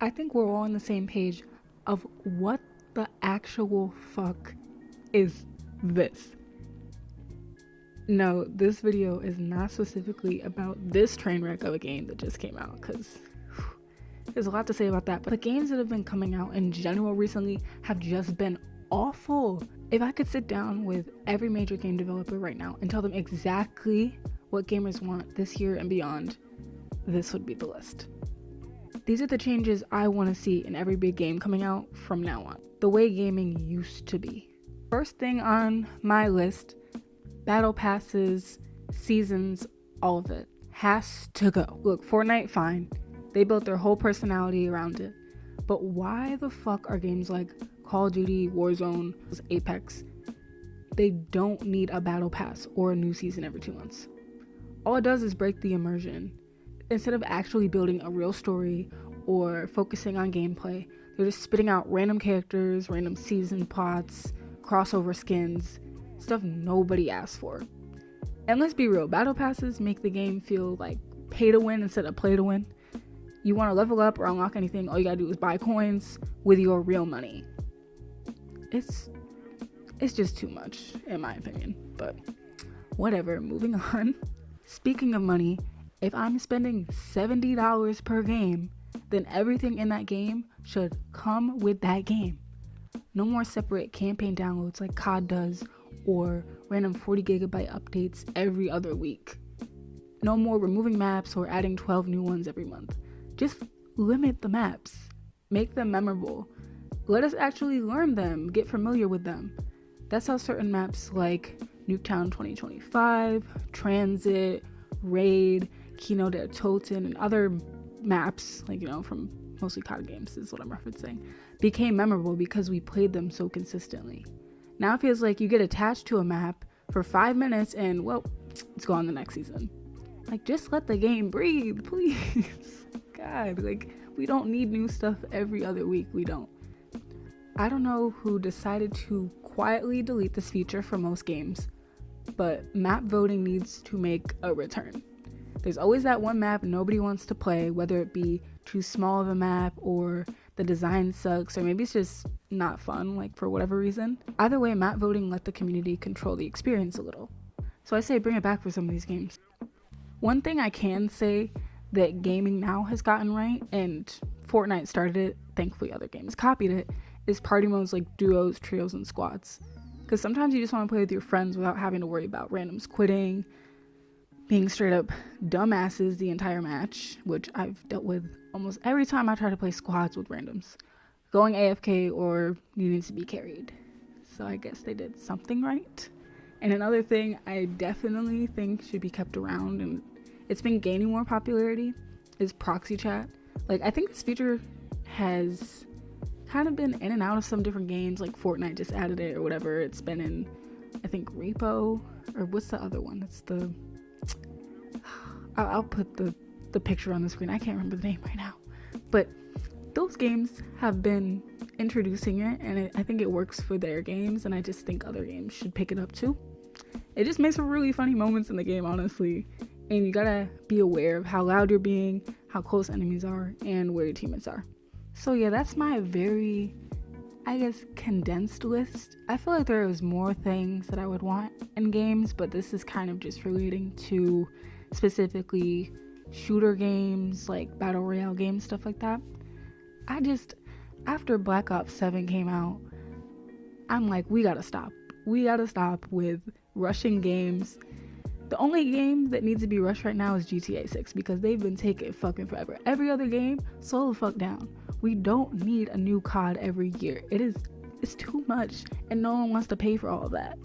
I think we're all on the same page of what the actual fuck is this. No, this video is not specifically about this train wreck of a game that just came out, because there's a lot to say about that. But the games that have been coming out in general recently have just been awful. If I could sit down with every major game developer right now and tell them exactly what gamers want this year and beyond, this would be the list. These are the changes I want to see in every big game coming out from now on. The way gaming used to be. First thing on my list, battle passes, seasons, all of it has to go. Look, Fortnite, fine. They built their whole personality around it. But why the fuck are games like Call of Duty, Warzone, Apex? They don't need a battle pass or a new season every 2 months. All it does is break the immersion. Instead of actually building a real story or focusing on gameplay, they're just spitting out random characters, random season plots, crossover skins, stuff nobody asked for. And let's be real, battle passes make the game feel like pay to win instead of play to win. You want to level up or unlock anything, all you gotta do is buy coins with your real money. It's just too much, in my opinion, but whatever, moving on. Speaking of money, if I'm spending $70 per game, then everything in that game should come with that game. No more separate campaign downloads like COD does, or random 40 gigabyte updates every other week. No more removing maps or adding 12 new ones every month. Just limit the maps. Make them memorable. Let us actually learn them, get familiar with them. That's how certain maps like Nuketown 2025, Transit, Raid, Kino der Toten, and other maps, like, from mostly COD games is what I'm referencing, became memorable because we played them so consistently. Now it feels like you get attached to a map for 5 minutes and, well, it's gone the next season. Like, just let the game breathe, please. God, like, we don't need new stuff every other week. We don't. I don't know who decided to quietly delete this feature for most games, but map voting needs to make a return. There's always that one map nobody wants to play, whether it be too small of a map or the design sucks, or maybe it's just not fun, like for whatever reason. Either way, map voting let the community control the experience a little. So I say bring it back for some of these games. One thing I can say that gaming now has gotten right, and Fortnite started it, thankfully other games copied it, is party modes like duos, trios, and squads. Because sometimes you just want to play with your friends without having to worry about randoms quitting, being straight up dumbasses the entire match, which I've dealt with almost every time I try to play squads with randoms. Going AFK or needing to be carried. So I guess they did something right. And another thing I definitely think should be kept around, and it's been gaining more popularity, is proxy chat. Like, I think this feature has kind of been in and out of some different games, like Fortnite just added it or whatever. It's been in, I think, Repo, or what's the other one? It's the... I'll put the picture on the screen. I can't remember the name right now. But those games have been introducing it, and I think it works for their games, and I just think other games should pick it up too. It just makes for really funny moments in the game, honestly. And you gotta be aware of how loud you're being, how close enemies are, and where your teammates are. So yeah, that's my very, I guess, condensed list. I feel like there is more things that I would want in games, but this is kind of just relating to specifically shooter games, like battle royale games, stuff like that. After Black Ops 7 came out, I'm like, we gotta stop with rushing games. The only game that needs to be rushed right now is GTA 6, because they've been taking fucking forever. Every other game, slow the fuck down. We don't need a new COD every year. It's too much, and no one wants to pay for all of that.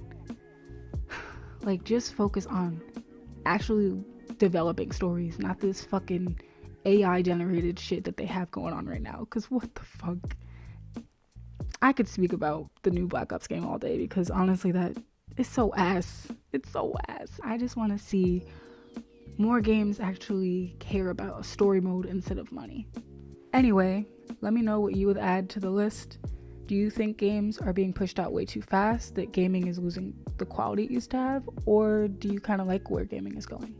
Like, just focus on actually developing stories, not this fucking AI generated shit that they have going on right now. Because what the fuck? I could speak about the new Black Ops game all day, because honestly, that is so ass. It's so ass. I just want to see more games actually care about a story mode instead of money. Anyway, let me know what you would add to the list. Do you think games are being pushed out way too fast, that gaming is losing the quality it used to have, or do you kind of like where gaming is going?